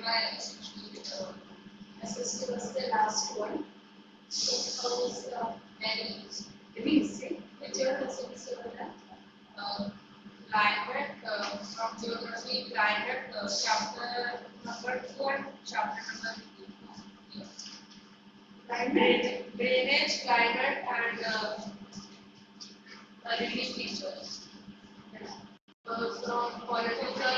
my assistant was the last one. So how was very easy. Which your assistant was that? Climate from geography, climate chapter number 2 and chapter number 2. Climate, drainage, climate, and relief features. From political,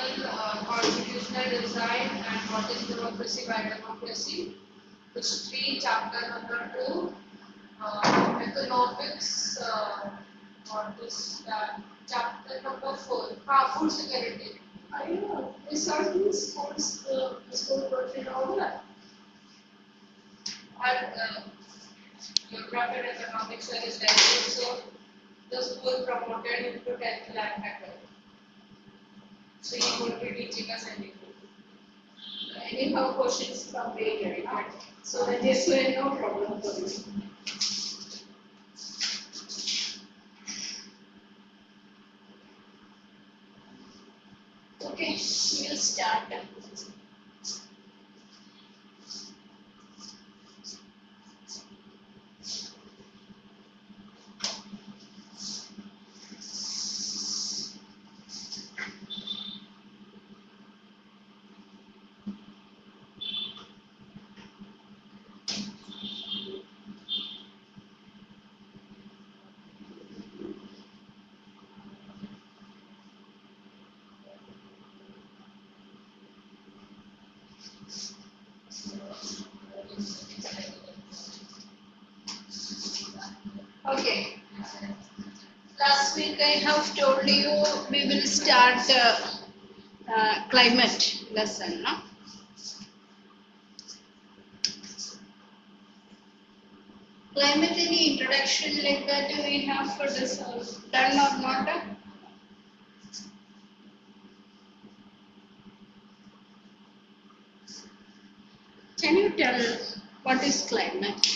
constitutional design and what is democracy by democracy. History, chapter number 2. Economics, what is that? Chapter number 4. Food security. I know. These are the schools, school version of that. And geography and economics are is like so the school promoted him to 10th lakh faculty. So he would be teaching us anything. Anyhow, questions come very hard. So this way, no problem for you. Okay, we'll start. Okay. Last week I have told you we will start climate lesson, no? Climate, any introduction like that we have for this done or not? Can you tell what is climate?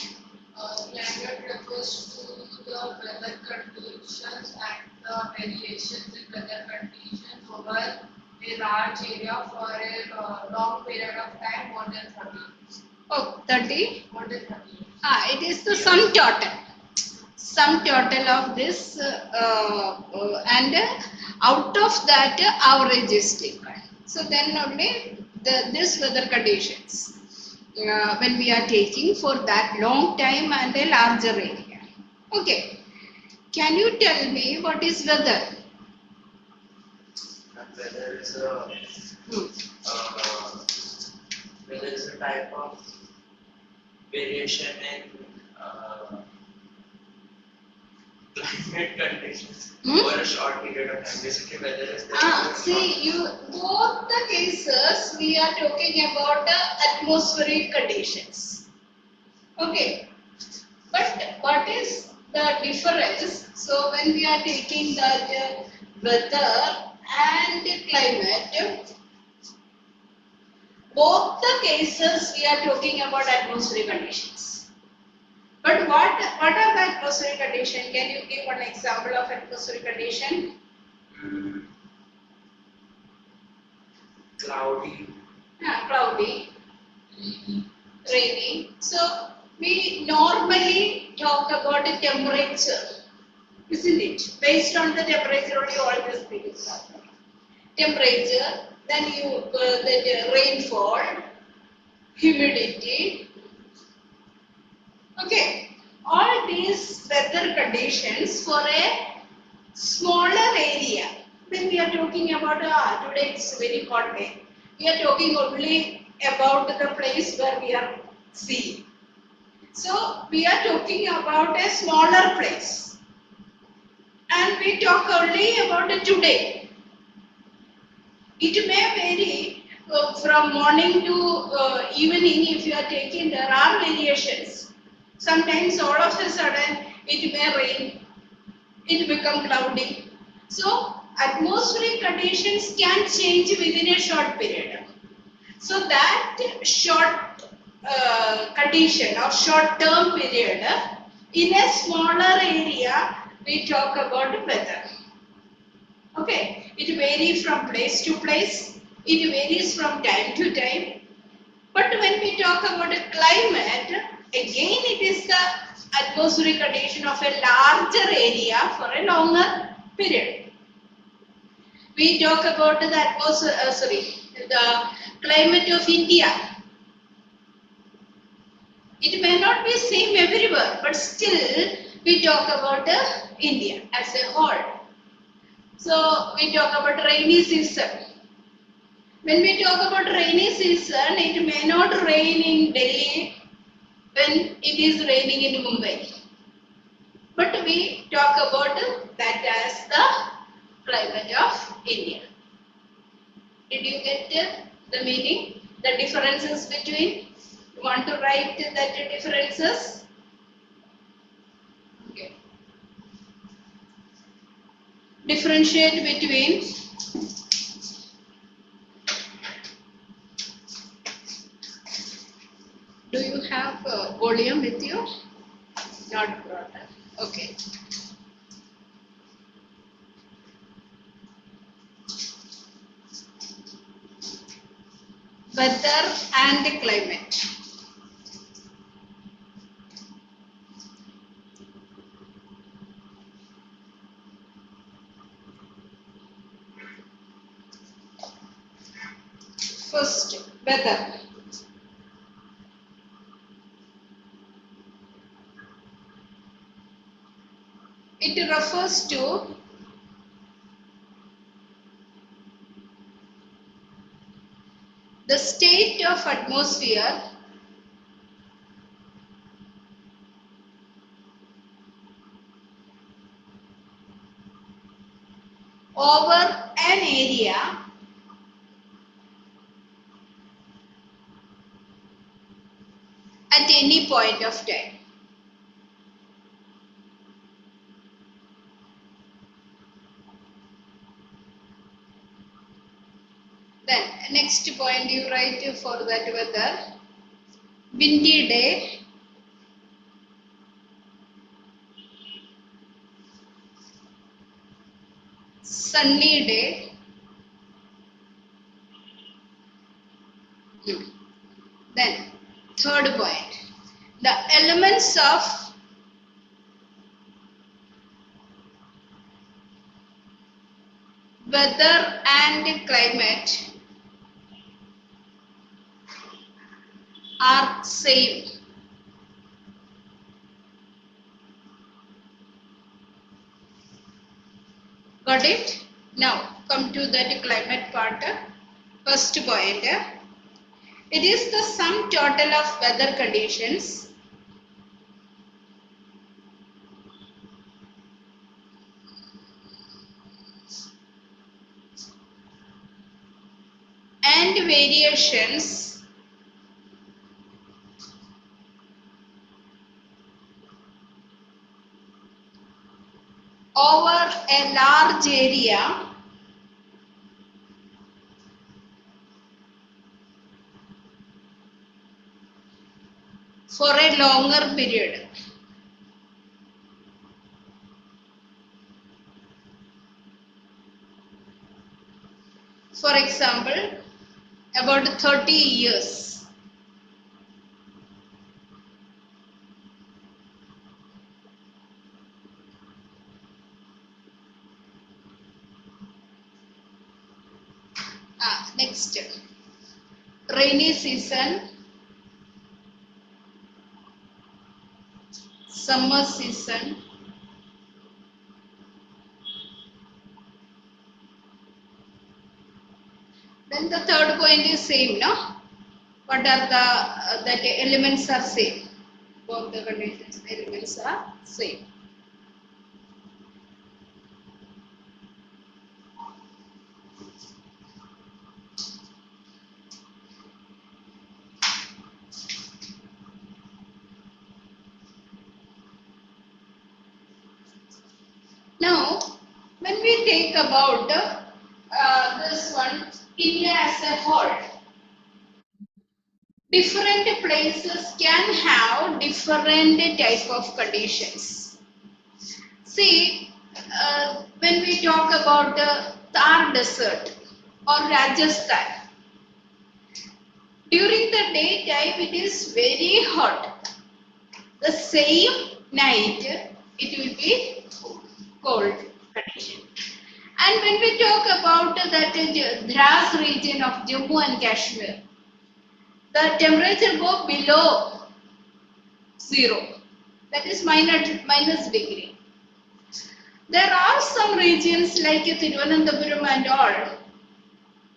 Climate refers to the weather conditions and the variations in weather conditions over a large area for a long period of time, more than 30 years. Oh, 30? More than 30 years. It is the sum total. Sum total of this and out of that average is taken. So then only this weather conditions. When we are taking for that long time and a larger area. Okay. Can you tell me what is weather? Weather is a type of variation in climate conditions over a short period of time. Basically, weather is the see, both the cases we are talking about atmospheric conditions. Okay, but what is the difference? So when we are taking that weather and climate, both the cases we are talking about atmospheric conditions. But what are the atmospheric conditions? Can you give one example of atmospheric condition? Cloudy. Cloudy. Rainy. So we normally talk about the temperature, isn't it? Based on the temperature only all these things are. Temperature, then you the rainfall, humidity. Okay, all these weather conditions for a smaller area. When we are talking about today it's a very hot day. We are talking only about the place where we are seeing. So we are talking about a smaller place, and we talk only about today. It may vary from morning to evening. If you are taking, there are variations. Sometimes all of a sudden it may rain, it become cloudy. So atmospheric conditions can change within a short period. So that short condition or short term period in a smaller area we talk about weather. Okay, it varies from place to place, it varies from time to time. But when we talk about a climate, again it is the atmospheric condition of a larger area for a longer period. We talk about the the climate of India. It may not be same everywhere, but still we talk about India as a whole. So we talk about rainy season. When we talk about rainy season, it may not rain in Delhi when it is raining in Mumbai. But we talk about that as the climate of India. Did you get the meaning? The differences between? You want to write that differences? Okay. Differentiate between do you have volume with you? Not brought up. Okay. Weather and climate. First, weather. It refers to the state of atmosphere over an area at any point of time. Then next point you write for that weather. Windy day, sunny day, then third point, the elements of weather and climate are same. Got it? Now come to that climate part. First point, it is the sum total of weather conditions and variations over a large area for a longer period. For example, about 30 years. Next, rainy season, summer season, then the third point is same, no? What are the that elements are same? Both the conditions, elements are same. Now, when we take about this one, India as a whole, different places can have different type of conditions. See, when we talk about the Thar desert or Rajasthan, During the daytime it is very hot. The same night it will be cold condition. And when we talk about that Dras region of Jammu and Kashmir, the temperature go below 0. That is minus degree. There are some regions like Thiruvananthapuram and all.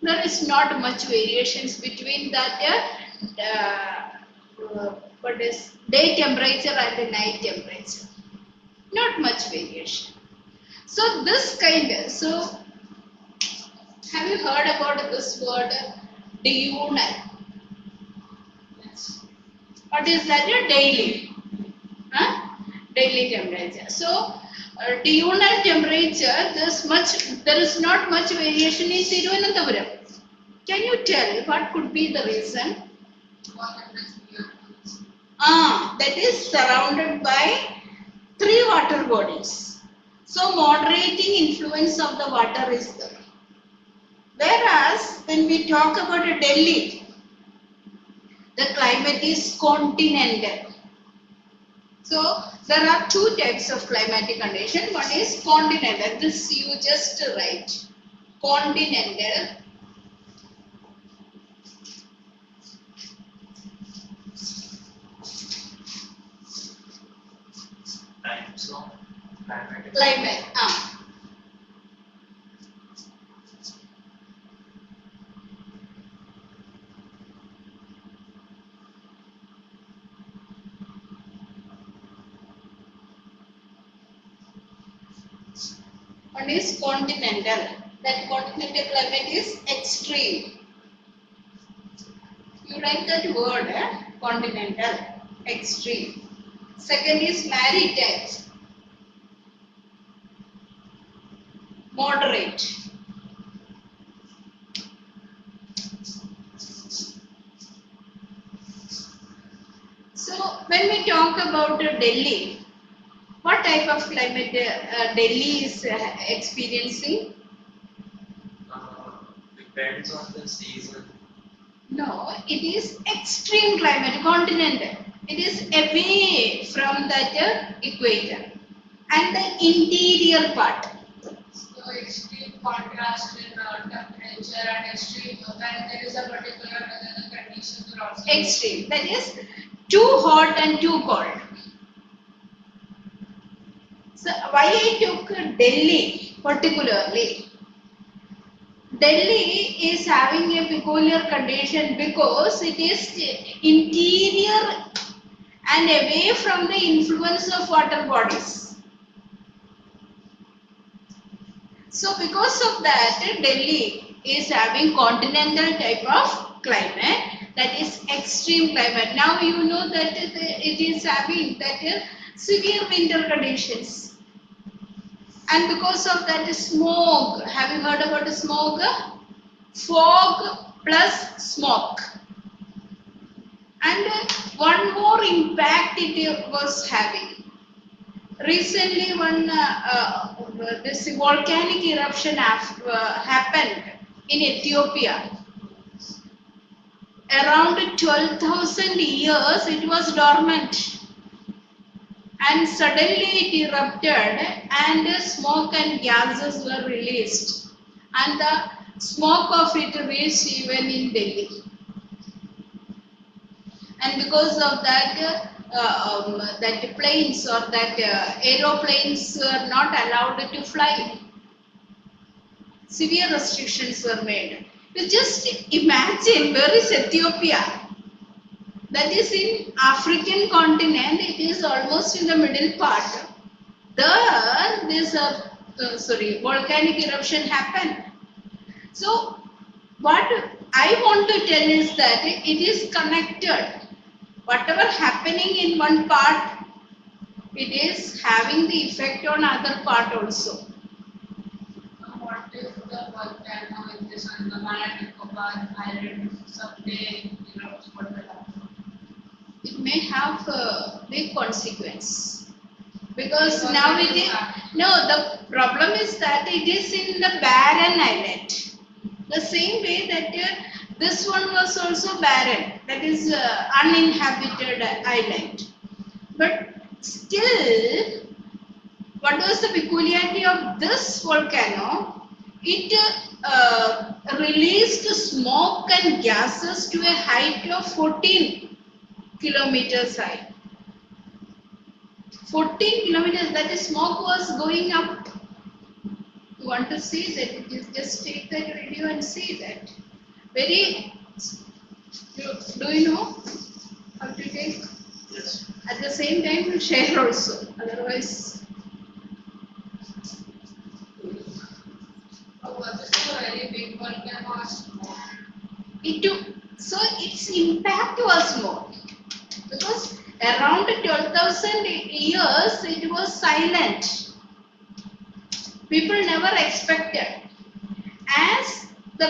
There is not much variations between that what is day temperature and the night temperature. Not much variation. So this kind. So have you heard about this word diurnal? What is that? Daily. Daily temperature. So diurnal temperature, there is not much variation in Thiruvananthapuram. Can you tell what could be the reason? That is surrounded by 3 water bodies. So moderating influence of the water is there. Whereas when we talk about Delhi, the climate is continental. So there are 2 types of climatic condition. One is continental. This you just write. Continental. Time zone. Climate. One is continental. That continental climate is extreme. You write that word, continental, extreme. Second is maritime, moderate. So when we talk about Delhi, what type of climate Delhi is experiencing? Depends on the season. No, it is extreme climate, continental. It is away from that equator and the interior part. So extreme contrast in temperature and extreme when there is a particular weather conditions are also Extreme, that is too hot and too cold. So why I took Delhi particularly? Delhi is having a peculiar condition because it is interior and away from the influence of water bodies. So because of that, Delhi is having continental type of climate, that is extreme climate. Now you know that it is having that severe winter conditions. And because of that smoke, have you heard about smoke? Fog plus smoke. And one more impact it was having. Recently, this volcanic eruption happened in Ethiopia. Around 12,000 years it was dormant. And suddenly it erupted and smoke and gases were released. And the smoke of it reached even in Delhi. And because of that, that planes or that aeroplanes were not allowed to fly. Severe restrictions were made. You just imagine, where is Ethiopia? That is in African continent. It is almost in the middle part. There, this volcanic eruption happened. So, what I want to tell is that it is connected. Whatever happening in one part, it is having the effect on other part also. what if the volcano is on the Nicobar Island someday erupts? What will happen? It may have a big consequence because now it is the problem is that it is in the barren island. The same way that This one was also barren, that is uninhabited island. But still, what was the peculiarity of this volcano? It released smoke and gases to a height of 14 kilometers high. 14 kilometers, that is, smoke was going up. You want to see that? Just take that video and see that. Very, do you know how to take? Yes. At the same time, we'll share also. Otherwise, this is a very big volcano or small? so its impact was more because around 12,000 years it was silent. People never expected. As the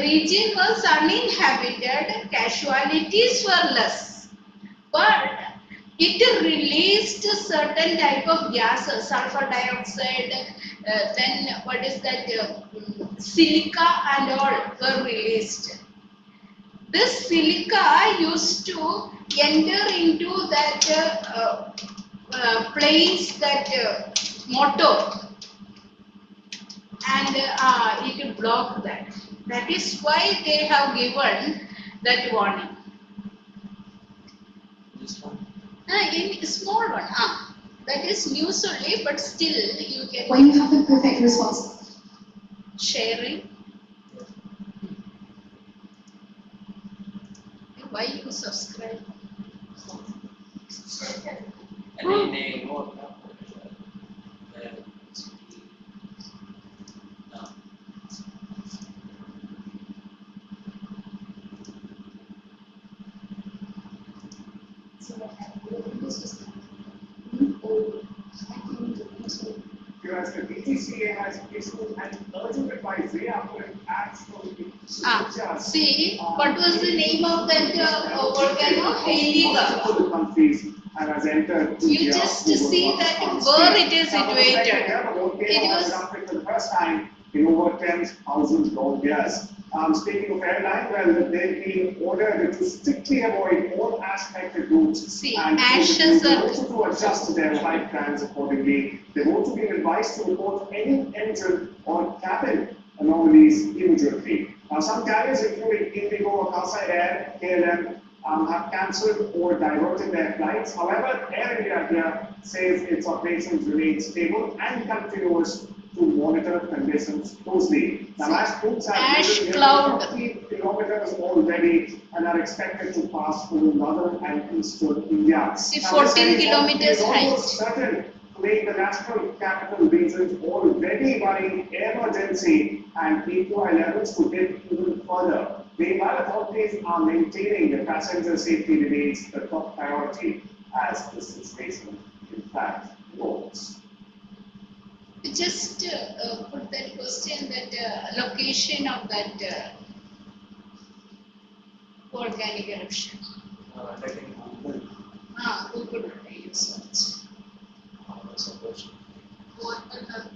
region was uninhabited, casualties were less. But it released certain type of gases, sulfur dioxide, then what is that, silica and all were released. This silica used to enter into that planes, that motor, and it blocked that. That is why they have given that warning. This one. In small one, that is news only, but still you can. When you have the perfect response. Sharing. Why you subscribe? Any name or Whereas the DGCA has issued an urgent advisory after an actual See, what was the name of that volcano? multiple countries and has entered You just see that where it is situated. It was erupted for the first time in over 10,000 long years. Speaking of airline, well, they've been ordered to strictly avoid all ash-affected routes See, and ashes are- also to adjust their flight plans accordingly. They've also been advised to report any engine or cabin anomalies immediately. Now, some carriers, including Indigo, Akasa Air, KLM, have cancelled or diverted their flights. However, Air India here says its operations remain stable and continues to monitor conditions closely. Now, ash plumes have Ash risen cloud. 40 kilometers already and are expected to pass through northern and eastern India. See, Now, 14 this kilometers is almost height. certain to make the national capital regions already running emergency and PQI levels to dip even further. Meanwhile, authorities are maintaining that passenger safety remains the top priority as the situation, in fact, grows. just put that question, that location of that volcanic eruption. like in Google. Google you search. Suppose. What the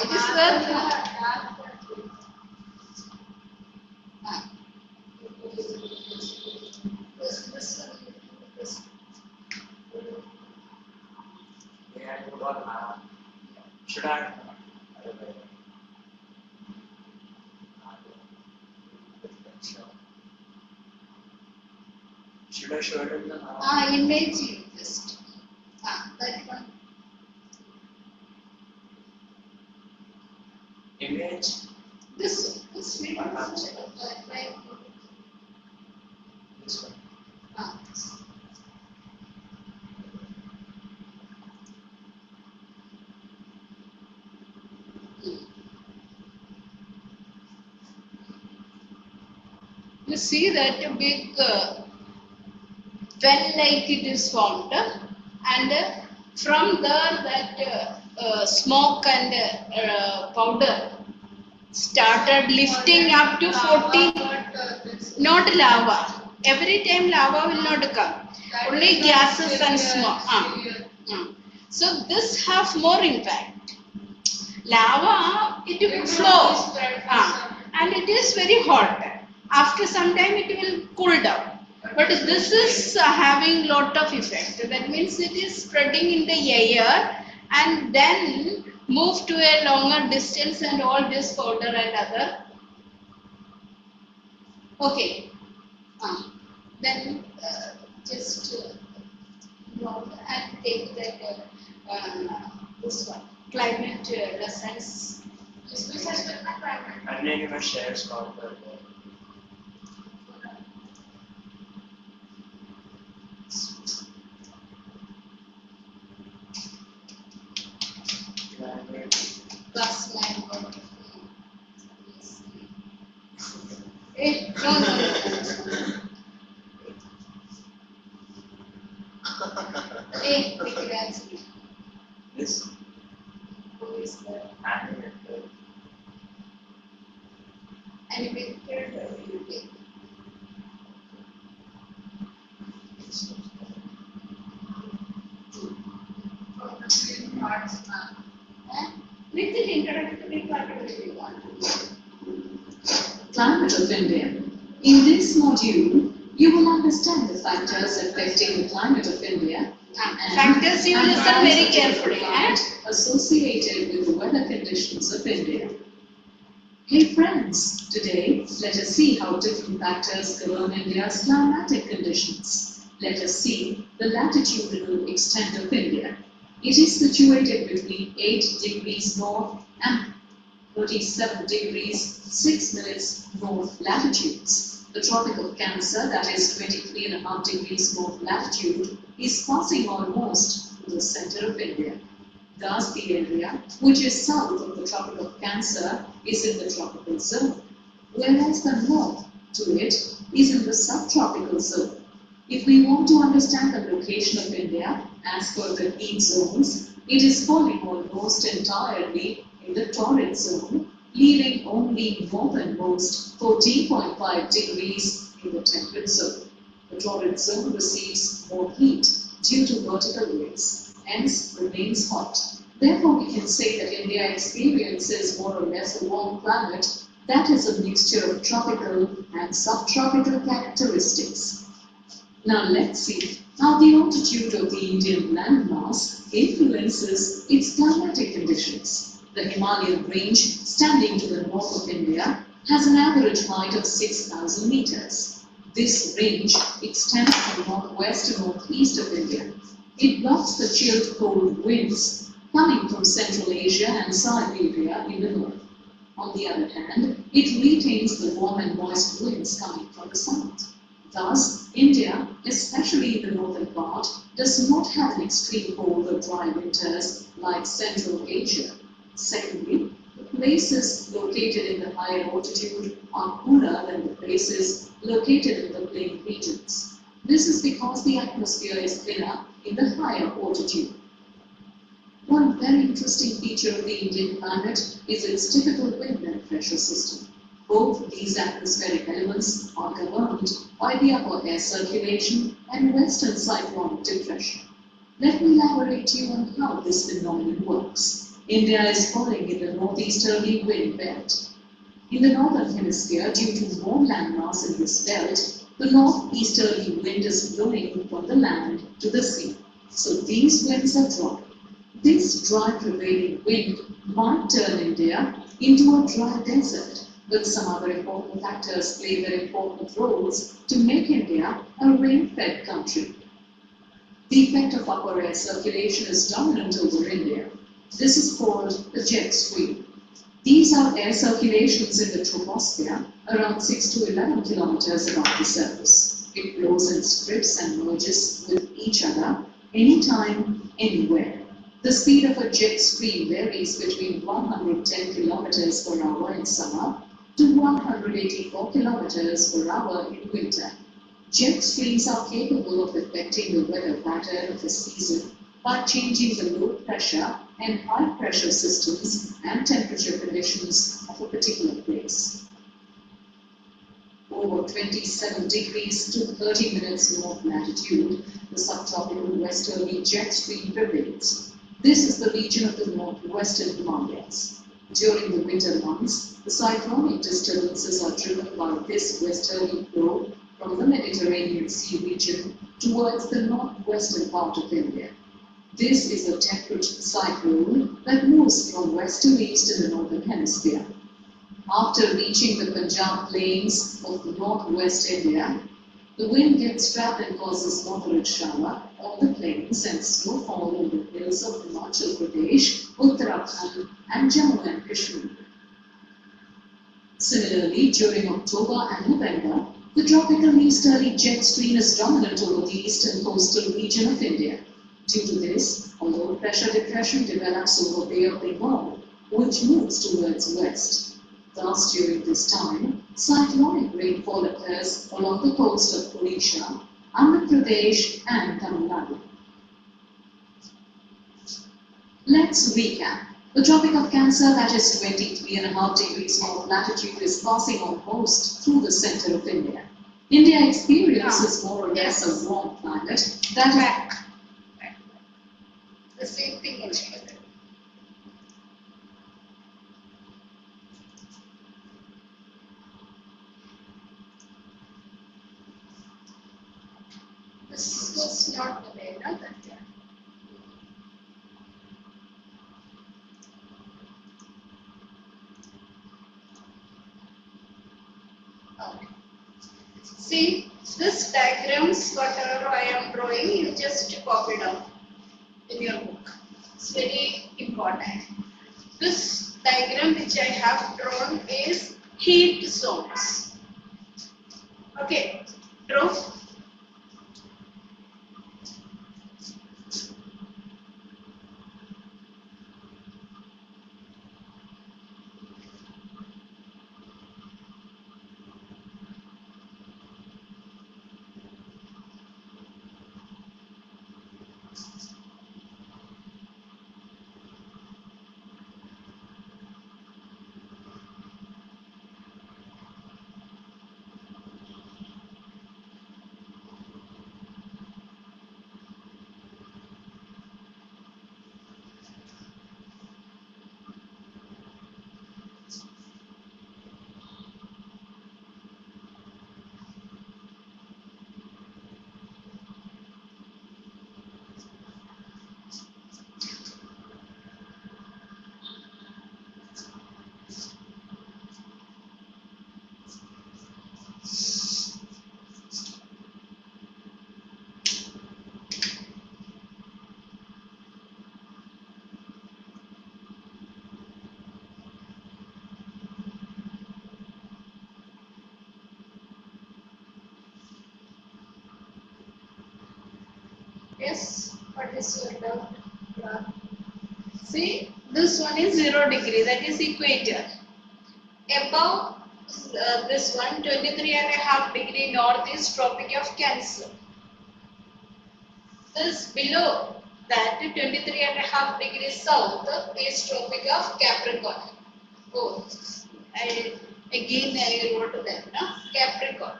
It is there. This May I put on should I? I don't know. Should I show it in the image you just. That one. image? This video. This one. You see that a big well like it is formed, and from there that smoke and powder started lifting up to 14, not lava. Every time lava will not come, only gases and smoke. So this have more impact. Lava, it will flow, and it is very hot. After some time, it will cool down. But this is having lot of effect. That means it is spreading in the air and then move to a longer distance and all this powder and other. Okay. Then just note and take that this one climate lessons. This has been my climate. And then you must share Scott. Plus language. No. Take it as This who is the animated. animated you take. From the same parts, ma'am. Which is introductory part of you want? Climate of India. In this module, you will understand the factors affecting the climate of India and Factors you listen very factors carefully. associated with the weather conditions of India. Hey friends, today let us see how different factors govern India's climatic conditions. Let us see the latitudinal extent of India. It is situated between 8 degrees north and 37 degrees 6 minutes north latitudes. The Tropic of Cancer, that is 23.5 degrees north latitude, is passing almost through the center of India. Thus, the area which is south of the Tropic of Cancer is in the tropical zone, whereas the north to it is in the subtropical zone. If we want to understand the location of India as per the heat zones, it is falling almost entirely in the torrid zone, leaving only northernmost 14.5 degrees in the temperate zone. The torrid zone receives more heat due to vertical rays, hence remains hot. Therefore, we can say that India experiences more or less a warm climate that is a mixture of tropical and subtropical characteristics. Now let's see how the altitude of the Indian landmass influences its climatic conditions. The Himalayan range, standing to the north of India, has an average height of 6,000 meters. This range extends from northwest to northeast of India. It blocks the chilled cold winds coming from Central Asia and Siberia in the north. On the other hand, it retains the warm and moist winds coming from the south. Thus, India, especially in the northern part, does not have an extreme cold or dry winters like Central Asia. Secondly, the places located in the higher altitude are cooler than the places located in the plain regions. This is because the atmosphere is thinner in the higher altitude. One very interesting feature of the Indian climate is its typical wind and pressure system. Both these atmospheric elements are governed by the upper air circulation and western cyclonic depression. Let me elaborate to you on how this phenomenon works. India is falling in the northeasterly wind belt. In the northern hemisphere, due to more landmass in this belt, the northeasterly wind is blowing from the land to the sea. So these winds are dropping. This dry prevailing wind might turn India into a dry desert, but some other important factors play very important roles to make India a rain-fed country. The effect of upper air circulation is dominant over India. This is called the jet stream. These are air circulations in the troposphere around 6 to 11 kilometers above the surface. It flows in strips and merges with each other anytime, anywhere. The speed of a jet stream varies between 110 kilometers per hour in summer to 184 kilometers per hour in winter. Jet streams are capable of affecting the weather pattern of a season by changing the low pressure and high pressure systems and temperature conditions of a particular over 27 degrees to 30 minutes north latitude, the subtropical westerly jet stream prevails. This is the region of the northwestern Himalayas. During the winter months, the cyclonic disturbances are driven by this westerly flow from the Mediterranean Sea region towards the northwestern part of India. This is a temperate cyclone that moves from west to east in the northern hemisphere. After reaching the Punjab plains of northwest India, the wind gets trapped and causes moderate shower on the plains and snowfall on the hills of Himachal Pradesh, Uttarakhand and Jammu and Kashmir. Similarly, during October and November, the tropical easterly jet stream is dominant over the eastern coastal region of India. Due to this, a low pressure depression develops over Bay of Bengal, which moves towards west. Thus, during this time, cyclonic rainfall occurs along the coast of Odisha, Andhra Pradesh and Tamil Nadu. Let's recap. The Tropic of Cancer, that is 23.5 degrees north latitude, is passing almost through the center of India. India experiences more or less a warm climate that Back. The same thing will happen. This was not the way, no? That time. Okay. See, this diagrams, whatever I am drawing, you just copy down in your book. It's very important. This diagram which I have drawn is heat zones. Okay, draw. Yes, what is your doubt? See, this one is 0 degree, that is equator. Above this one, 23.5 degree north is Tropic of Cancer. This below that, 23.5 degrees south is Tropic of Capricorn. Oh, I wrote them, no? Capricorn.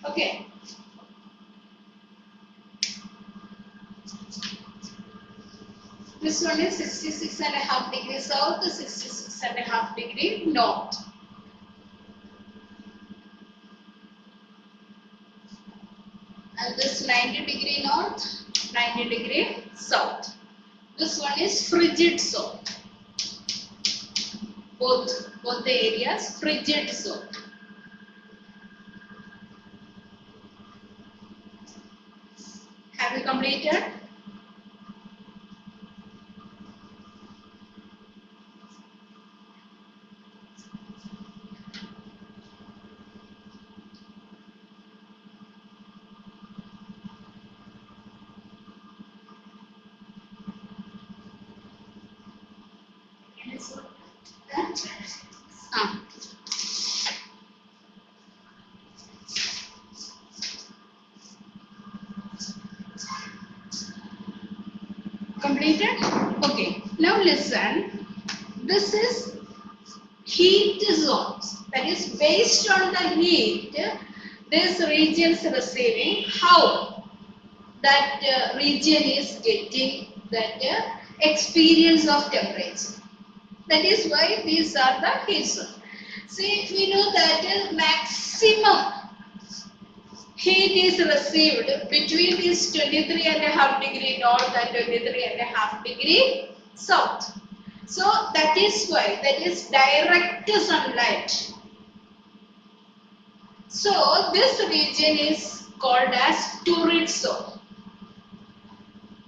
Okay. This one is 66.5 degrees south, 66.5 degree north. And this 90 degree north, 90 degree south. This one is frigid zone. Both the areas frigid zone. Have you completed? Completed? Okay. Now listen. This is heat zones. That is based on the heat, this region is receiving how that region is getting that experience of temperature. That is why these are the heat zones. See, we know that maximum heat is received between this 23.5 degree north and 23.5 degree south. So that is why that is direct sunlight. So this region is called as torrid zone.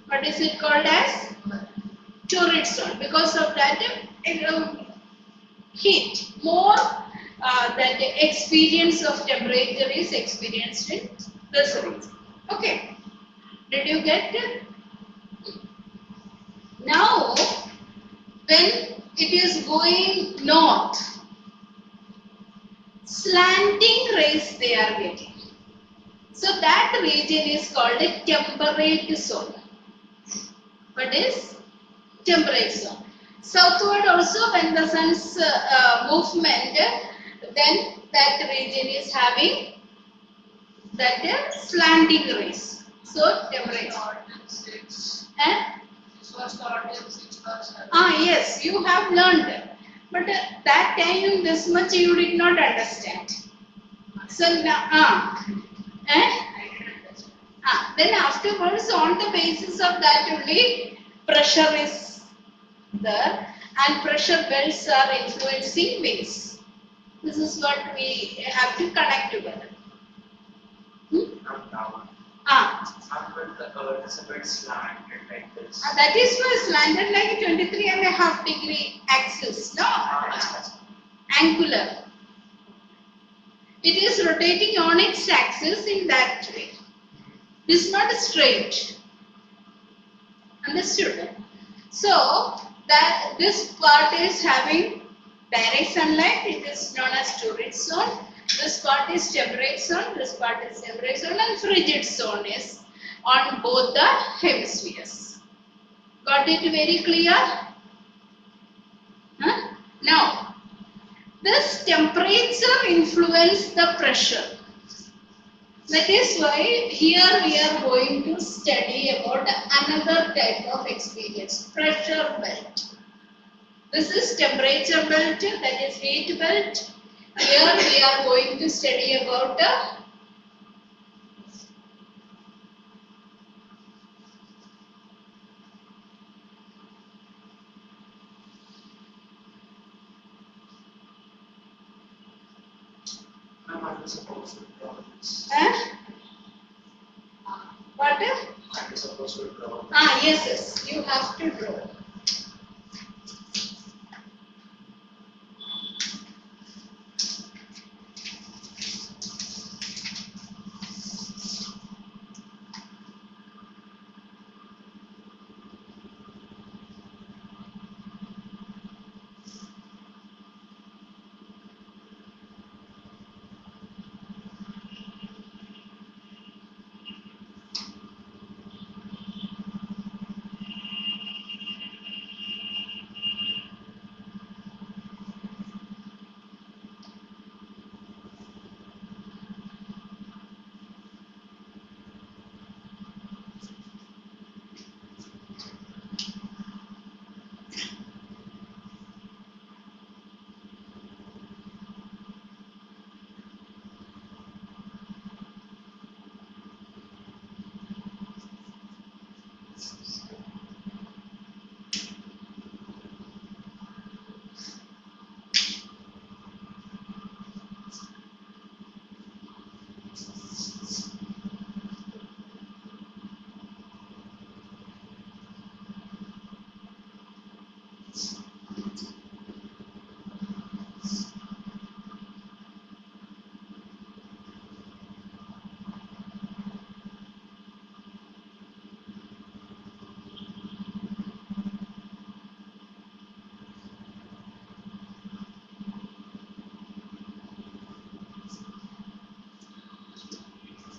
What is it called as? Torrid zone, because of that heat. More that experience of temperature is experienced in this region. Okay. Did you get it? Now, when it is going north, slanting rays they are getting. So that region is called a temperate zone. What is temperate zone? Southward also, when the sun's movement, then that region is having that slanting rays. So temperate zone. Yes, you have learned. But that time this much you did not understand. So now, then afterwards, on the basis of that only pressure is there, and pressure belts are influencing winds. This is what we have to connect together. But the earth is a bit slanted like this. That is why slanted like 23.5 degree axis, no? Angular. It is rotating on its axis in that way. It is not straight. Understood? So that this part is having direct sunlight. It is known as torrid zone. This part is temperate zone. This part is temperate zone, and frigid zone is on both the hemispheres. Got it very clear? Now, this temperature influences the pressure. That is why here we are going to study about another type of experience, pressure belt. This is temperature belt, that is heat belt. Here we are going to study about I'm supposed to draw this. what? I'm supposed to draw. Yes, you have to draw.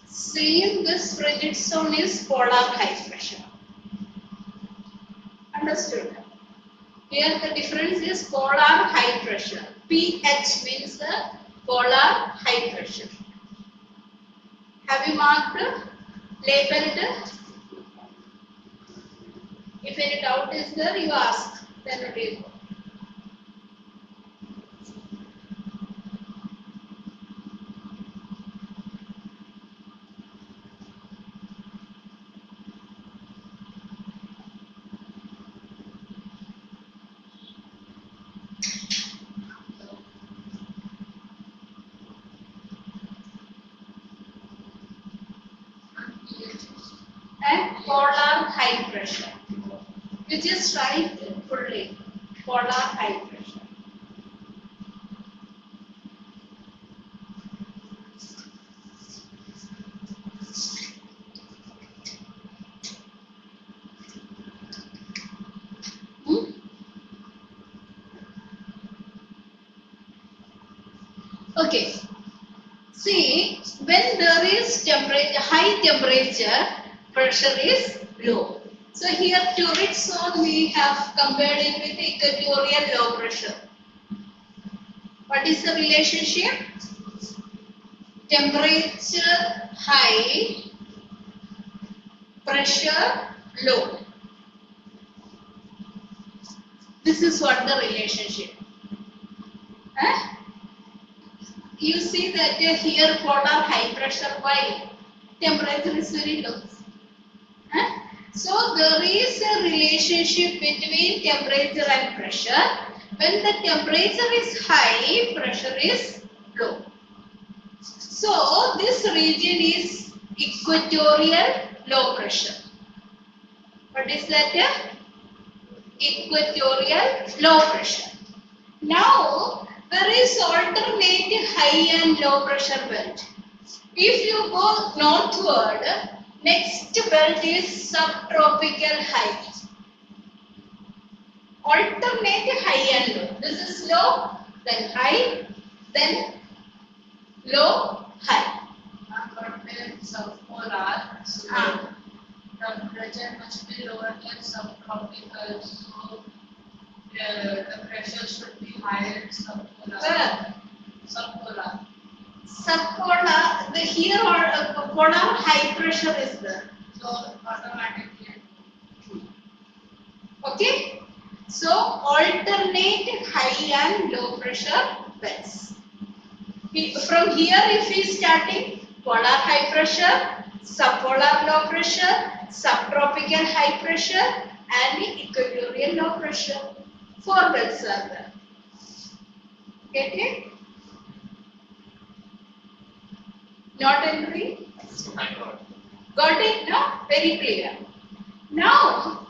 Same, this frigid zone is polar high pressure. Understood? Here the difference is polar high pressure. pH means the polar high pressure. Have you marked, labeled? If any doubt is there, you ask. Then it will go. And polar high pressure. You just write fully. Polar high pressure. Okay. See, when there is temperature, high temperature, pressure is low. So here torrid zone we have compared it with equatorial low pressure. What is the relationship? Temperature high, pressure low. This is what the relationship. You see that here polar high pressure, why? Temperature is very low. So there is a relationship between temperature and pressure. When the temperature is high, pressure is low. So this region is equatorial low pressure. What is that? Equatorial low pressure. Now there is alternate high and low pressure belt. If you go northward, next belt is subtropical high. Alternate high and low. This is low, then high, then low, high. But in subpolar, so temperature must be lower than subtropical. So the pressure should be higher in subpolar. Where? Subpolar. Subpolar, the here or polar high pressure is there. So automatically. Okay. So alternate high and low pressure belts. From here, if we starting polar high pressure, subpolar low pressure, subtropical high pressure, and equatorial low pressure. 4 belts are there. Get it? Not entering? I got. Got it? No? Very clear. Now,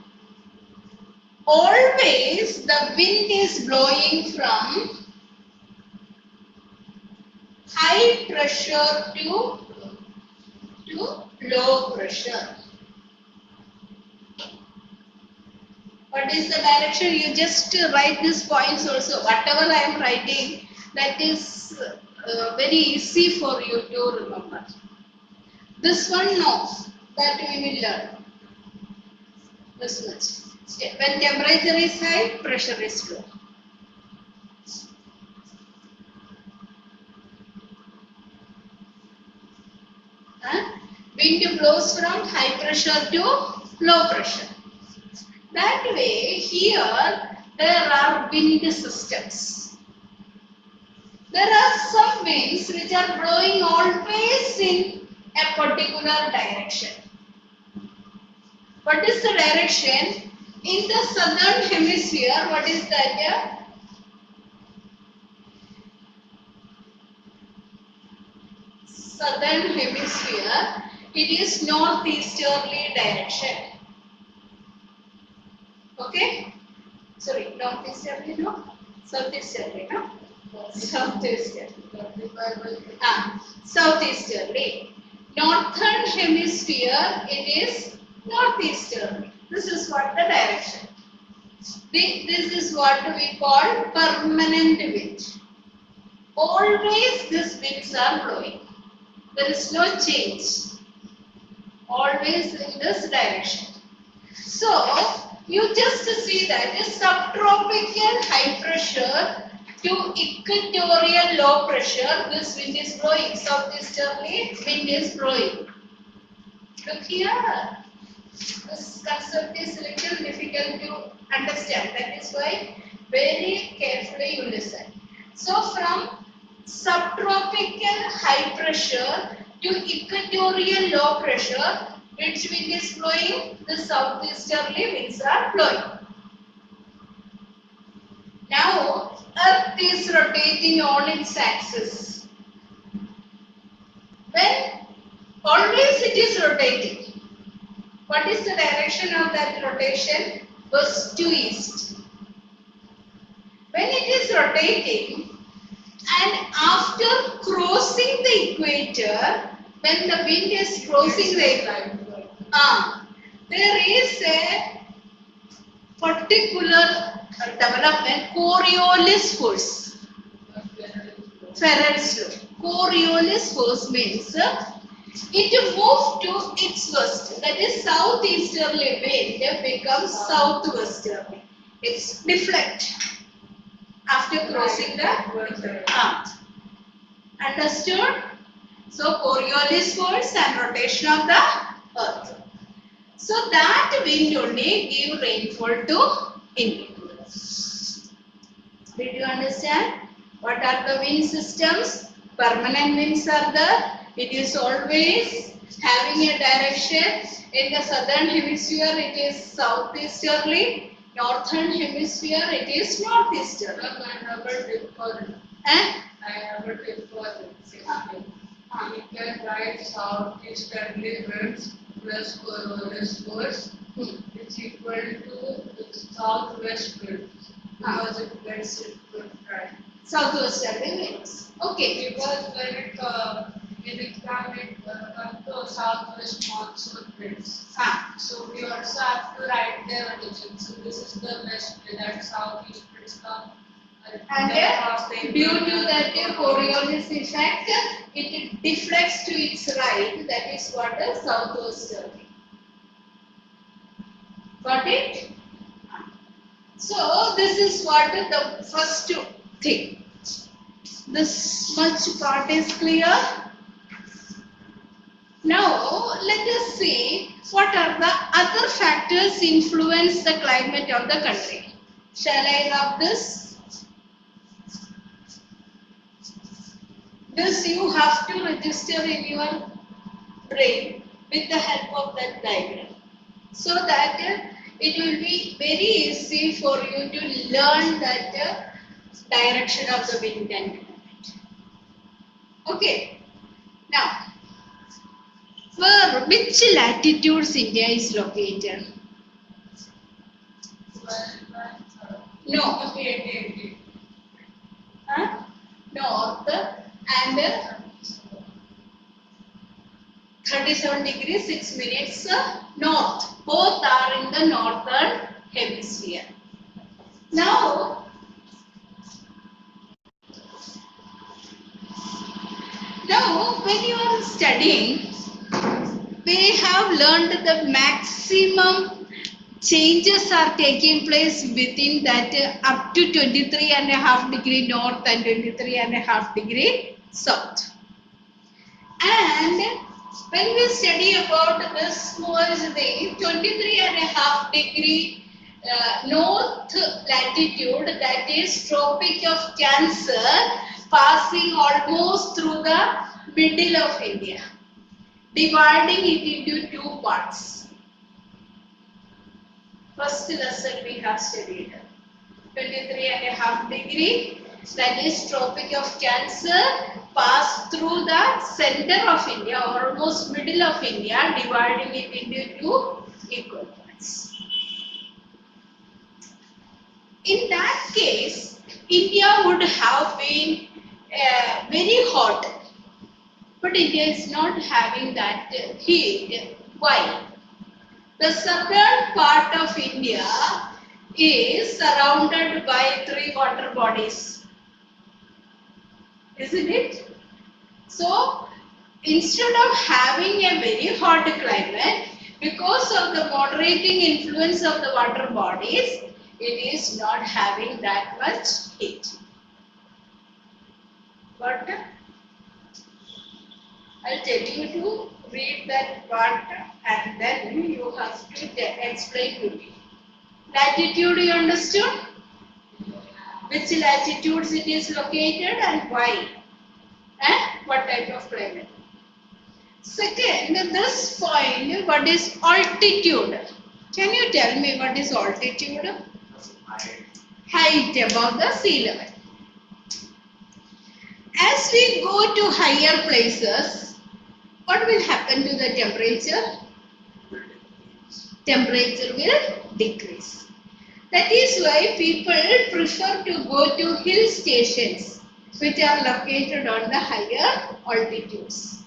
always the wind is blowing from high pressure to low pressure. What is the direction? You just write these points also. Whatever I am writing, that is very easy for you to remember. This one, no. That we will learn. This much. When temperature is high, pressure is low. Wind blows from high pressure to low pressure. That way, here there are wind systems. There are some winds which are blowing always in a particular direction. What is the direction? In the southern hemisphere, what is that? Southern hemisphere, it is northeasterly direction. Okay? Sorry, northeasterly, no? Southeasterly, no? Southeasterly. Southeasterly. Northern hemisphere, it is northeasterly. This is what the direction. This is what we call permanent wind. Always these winds are blowing. There is no change. Always in this direction. So, You just see that is subtropical high pressure to equatorial low pressure. This wind is blowing. Southeasterly wind is blowing. Look here. This concept is little difficult to understand. That is why very carefully you listen. So from subtropical high pressure to equatorial low pressure, which wind is blowing? The southeasterly winds are blowing. Now, Earth is rotating on its axis. When always it is rotating. What is the direction of that rotation? West to east. When it is rotating and after crossing the equator, when the wind is crossing the equator, there is a particular development, Coriolis force. Ferrel's law. Coriolis force means it moves to its west. That is southeasterly wind becomes southwesterly. It's deflect after crossing the equator. Understood? So Coriolis force and rotation of the earth. So that wind only give rainfall to India. Did you understand? What are the wind systems? Permanent winds are there. It is always having a direction. In the southern hemisphere it is southeasterly. Northern hemisphere it is northeasterly. I never did for it. Eh? I never did for it. We can write southeasterly winds plus Coriolis force is equal to southwest winds because it bends it good right. Southwesterly winds. Okay. Because when it in exam it comes to southwest monsoon winds. So we also have to write their origin. So this is the west way that southeast winds come. And due to that Coriolis effect, it deflects to its right. That is what a southwesterly. Got it? So this is what the first thing. This much part is clear. Now let us see what are the other factors influence the climate of the country. Shall I rub this? This you have to register in your brain with the help of that diagram, so that it will be very easy for you to learn that direction of the wind and climate. Okay. Now, for which latitudes India is located? No. North and 37 degrees 6 minutes north. Both are in the northern hemisphere. Now when you are studying, we have learned the maximum changes are taking place within that up to 23.5 degree north and 23.5 degree south. And when we study about this small thing, 23.5 degree north latitude, that is Tropic of Cancer, passing almost through the middle of India, dividing it into two parts. First lesson we have studied 23.5 degree, that is Tropic of Cancer, pass through the center of India, almost middle of India, dividing it into two equal parts. In that case, India would have been very hot, but India is not having that heat. Why? The southern part of India is surrounded by 3 water bodies, isn't it? So, instead of having a very hot climate, Because of the moderating influence of the water bodies, it is not having that much heat. But I'll tell you to read that part and then you have to explain to me. Latitude you understood? Which latitudes it is located and why? And what type of climate? Second, this point, what is altitude? Can you tell me what is altitude? Height above the sea level. As we go to higher places, what will happen to the temperature? Temperature will decrease. That is why people prefer to go to hill stations which are located on the higher altitudes.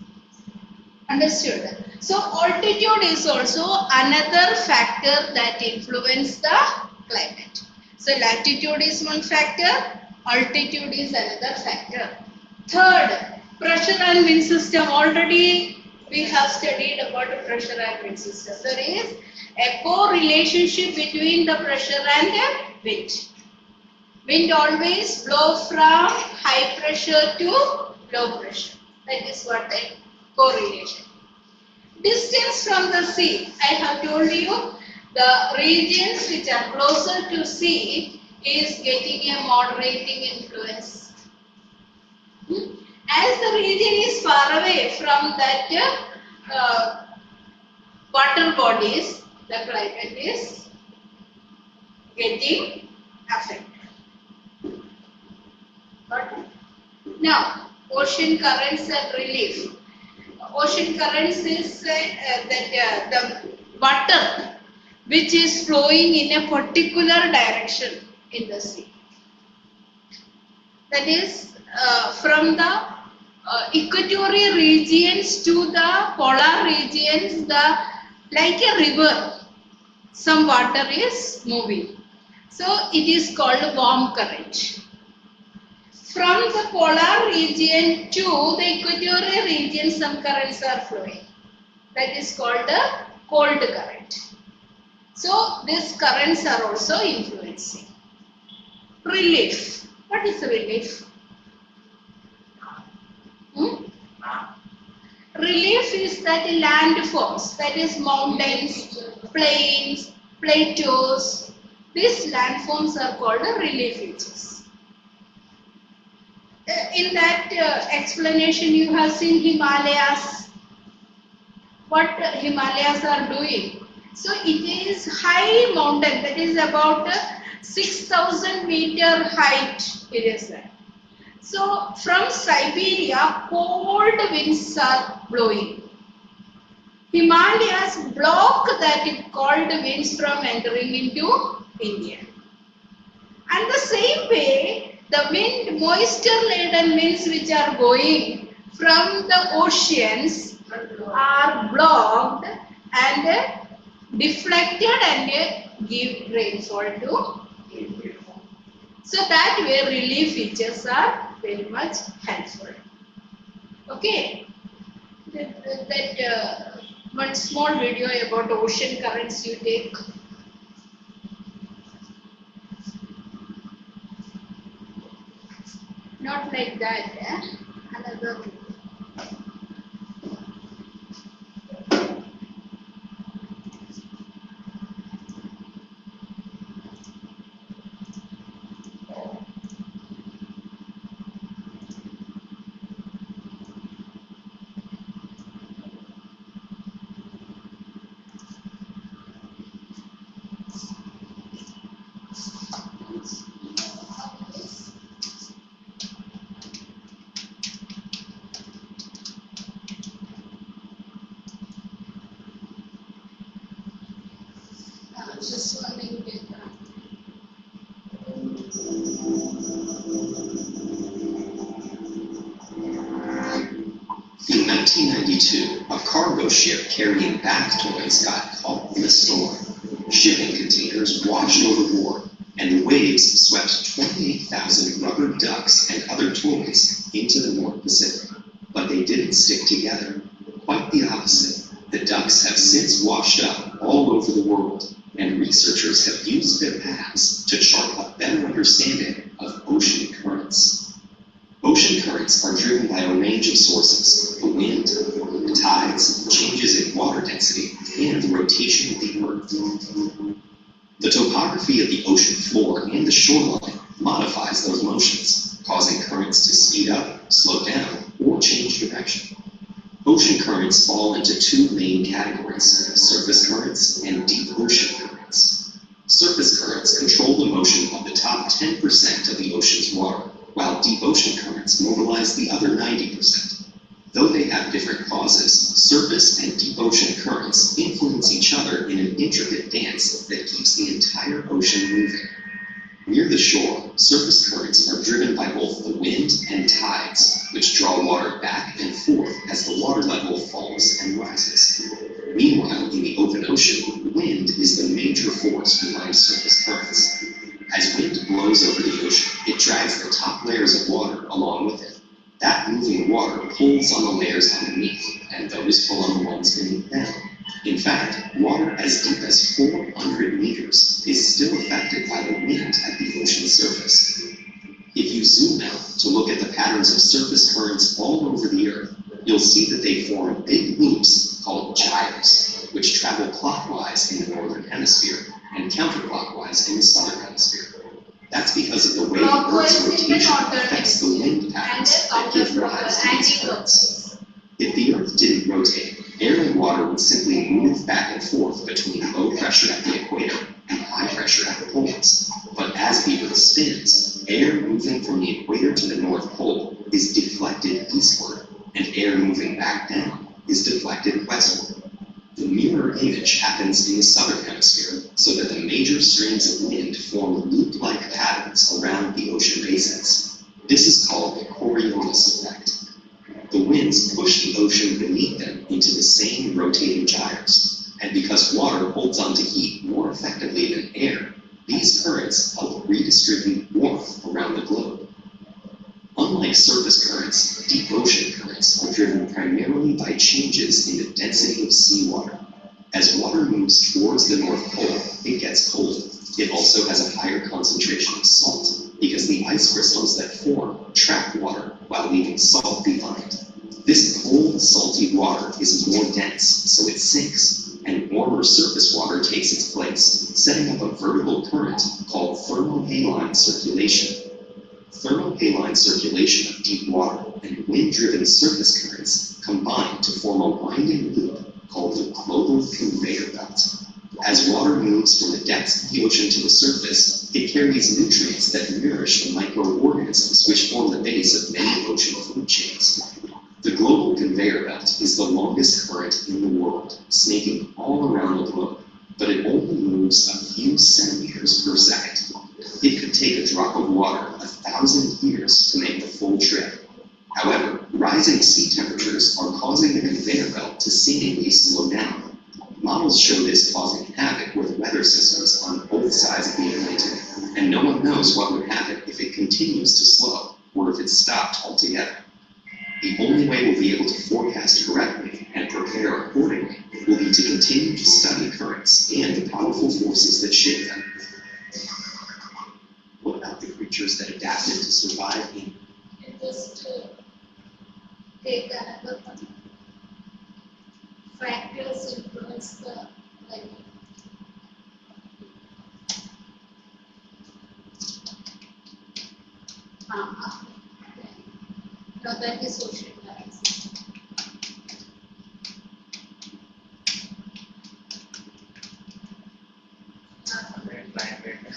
Understood? So altitude is also another factor that influences the climate. So latitude is one factor, altitude is another factor. Third, pressure and wind system. Already we have studied about the pressure and wind system. There is a correlationship between the pressure and the wind. Wind always blow from high pressure to low pressure. That is what the correlation. Distance from the sea. I have told you the regions which are closer to sea is getting a moderating influence. As the region is far away from that water bodies, the climate is getting affected. But now, ocean currents and relief. Ocean currents is the water which is flowing in a particular direction in the sea. That is from the equatorial regions to the polar regions, like a river, some water is moving. So it is called warm current. From the polar region to the equatorial region, some currents are flowing. That is called the cold current. So these currents are also influencing. Relief. What is relief? Relief is that landforms, that is mountains, plains, plateaus. These landforms are called relief features. In that explanation you have seen Himalayas. What Himalayas are doing? So it is high mountain, that is about 6,000 meter height it is there. So from Siberia, cold winds are blowing. Himalayas block that cold winds from entering into India. And the same way, the wind, moisture-laden winds which are going from the oceans are blocked and deflected and give rainfall to India. So that way relief features are very much helpful. Okay, that one small video about ocean currents you take. Not like that, another. This one you get In 1992, a cargo ship carrying bath toys got caught in a storm. Shipping containers washed overboard, and the waves swept 28,000 rubber ducks and other toys into the North Pacific. But they didn't stick together. Quite the opposite. The ducks have since washed up all over the world, and researchers have used their paths to chart a better understanding of ocean currents. Ocean currents are driven by a range of sources: the wind, the tides, changes in water density, and the rotation of the Earth. The topography of the ocean floor and the shoreline modifies those motions, causing currents to speed up, slow down, or change direction. Ocean currents fall into two main categories: surface currents and deep ocean currents. Surface currents control the motion of the top 10% of the ocean's water, while deep ocean currents mobilize the other 90%. Though they have different causes, surface and deep ocean currents influence each other in an intricate dance that keeps the entire ocean moving. Near the shore, surface currents are driven by both the wind and tides, which draw water back and forth as the water level falls and rises. Meanwhile, in the open ocean, wind is the major force behind surface currents. As wind blows over the ocean, it drags the top layers of water along with it. That moving water pulls on the layers underneath, and those pull on the ones beneath them. In fact, water as deep as 400 meters is still affected by the wind at the ocean surface. If you zoom out to look at the patterns of surface currents all over the Earth, you'll see that they form big loops called gyres, which travel clockwise in the northern hemisphere and counterclockwise in the southern hemisphere. That's because of the way the Earth's rotation affects the wind patterns that give rise to these currents. If the Earth didn't rotate, air and water would simply move back and forth between low pressure at the equator and high pressure at the poles. But as the Earth spins, air moving from the equator to the North Pole is deflected eastward, and air moving back down is deflected westward. The mirror image happens in the southern hemisphere, so that the major streams of wind form loop-like patterns around the ocean basins. This is called the Coriolis effect. The winds push the ocean beneath them into the same rotating gyres, and because water holds onto heat more effectively than air, these currents help redistribute warmth around the globe. Unlike surface currents, deep ocean currents are driven primarily by changes in the density of seawater. As water moves towards the North Pole, it gets cold. It also has a higher concentration of salt, because the ice crystals that form trap water while leaving salt behind. This cold, salty water is more dense, so it sinks, and warmer surface water takes its place, setting up a vertical current called thermohaline circulation. Thermohaline circulation of deep water and wind-driven surface currents combine to form a winding loop called the global conveyor belt. As water moves from the depths of the ocean to the surface, it carries nutrients that nourish the microorganisms which form the base of many ocean food chains. The global conveyor belt is the longest current in the world, snaking all around the globe, but it only moves a few centimeters per second. It could take a drop of water 1,000 years to make the full trip. However, rising sea temperatures are causing the conveyor belt to seemingly slow down. Models show this causing havoc with weather systems on both sides of the Atlantic, and no one knows what would happen if it continues to slow, or if it stopped altogether. The only way we'll be able to forecast correctly and prepare accordingly will be to continue to study currents and the powerful forces that shape them. What about the creatures that adapted to survive in? Just take another one. Factors influence the climate. Now that is ocean currents. Climate.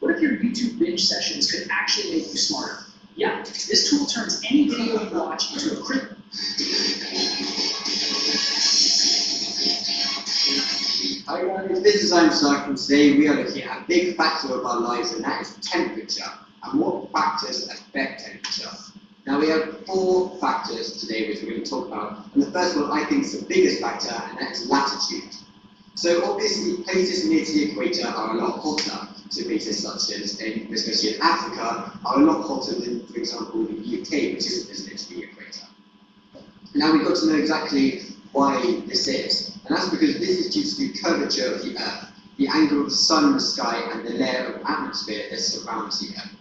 What if your YouTube binge sessions could actually make you smarter? Yeah, this tool turns any video you watch into a critical Hi guys. This is Einstein, and today we are looking at a big factor of our lives, and that is temperature, and what factors affect temperature. Now we have 4 factors today which we're going to talk about, and the first one I think is the biggest factor, and that is latitude. So obviously places near to the equator are a lot hotter, so places such as, especially in Africa, are a lot hotter than, for example, the UK, which isn't as near to the equator. Now we've got to know exactly why this is, and that's because this is due to the curvature of the Earth, the angle of the sun in the sky, and the layer of atmosphere that surrounds the Earth.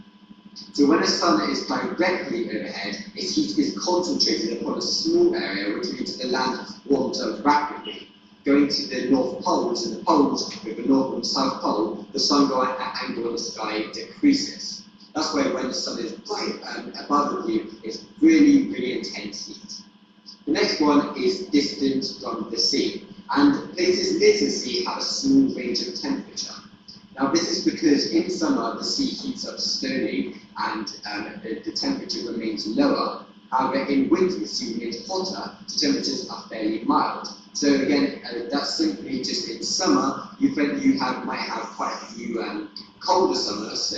So when the sun is directly overhead, its heat is concentrated upon a small area, which means the land warms up rapidly. Going to the North Poles and the poles, with the North and South Pole, the sun going at angle of the sky decreases. That's why when the sun is right above you, it's really, really intense heat. The next one is distance from the sea, and places near to the sea have a small range of temperature. Now this is because in summer the sea heats up slowly and the temperature remains lower. However, in winter the sea remains hotter, so temperatures are fairly mild. So again, that's simply just in summer you might have quite a few colder summers, so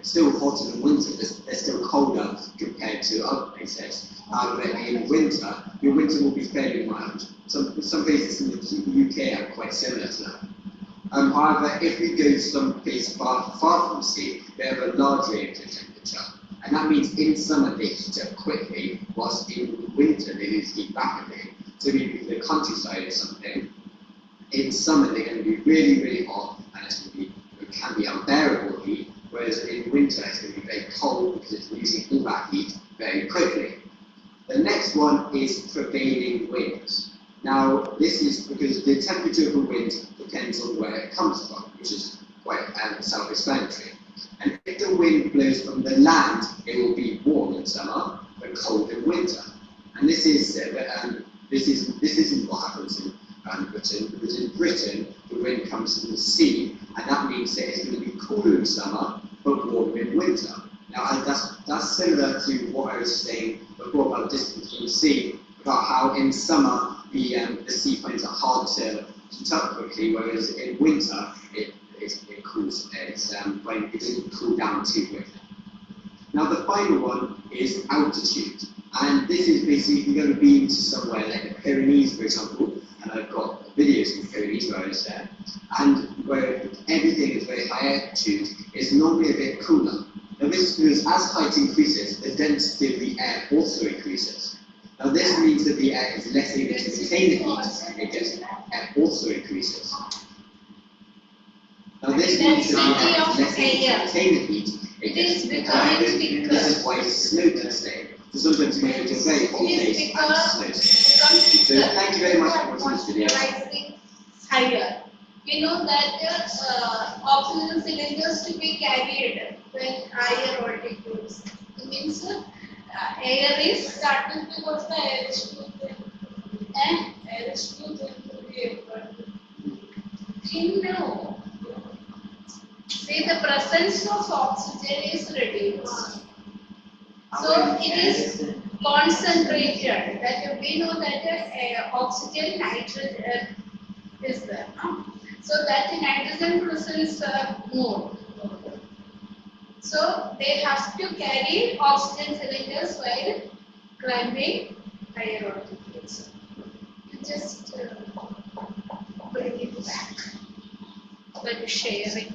still hotter than winter, they're still colder compared to other places. However, in winter, your winter will be fairly mild. Some places in the UK are quite similar to that. However, if we go to some place far from the sea, they have a large range of temperature. And that means in summer they heat up quickly, whilst in winter they lose heat rapidly. So maybe the countryside or something, in summer they're going to be really, really hot, and it can be unbearable heat, whereas in winter it's going to be very cold because it's losing all that heat very quickly. The next one is prevailing winds. Now, this is because the temperature of the wind depends on where it comes from, which is quite self-explanatory. And if the wind blows from the land, it will be warm in summer, but cold in winter. And this isn't what happens in Britain, because in Britain, the wind comes from the sea, and that means that it's going to be cooler in summer, but warmer in winter. Now, that's similar to what I was saying before about distance from the sea, about how in summer the sea finds it hard to heat up quickly, whereas in winter it cools. It doesn't cool down too quickly. Now, the final one is altitude, and this is basically going to be into somewhere like the Pyrenees, for example. And I've got videos in the Pyrenees where I was there, and where everything is very high altitude, it's normally a bit cooler. Now this is because as height increases, the density of the air also increases. Now this means that the air is less able to retain the heat, air also increases. Now this means that the air is less able to retain the heat, this is why snow can stay. So sometimes you make it a very hot place and snow. So thank you very much for watching this video. Higher. We know that oxygen cylinders to be carried when higher altitudes. It means air is starting because the air is too thin and air is too thin to be able to know. See, the presence of oxygen is reduced. So it is concentrated. That we know that oxygen, nitrogen is there. So that the nitrogen presence more. So they have to carry oxygen cylinders while climbing higher altitudes. You just bring it back. That is sharing.